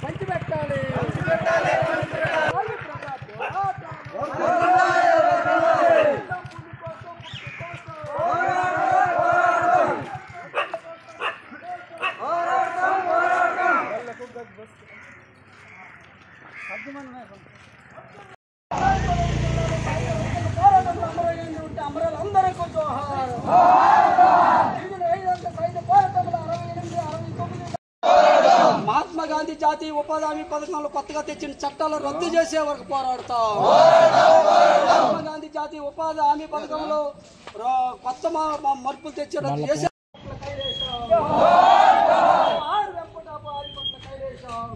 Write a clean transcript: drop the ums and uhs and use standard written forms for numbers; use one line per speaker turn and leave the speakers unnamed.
పంచిపెట్టాలి అందరికీ జోహార్ మహాత్మా గాంధీ జాతీయ ఉపాధి హామీ పథకంలో కొత్తగా తెచ్చిన చట్టాలు రద్దు చేసే వరకు పోరాడతాం. మహాత్మా గాంధీ జాతీయ ఉపాధి హామీ పథకంలో కొత్త మార్పులు తెచ్చి రద్దు చేసే వెంకటాపు ఆదిపట్ల కైలేశం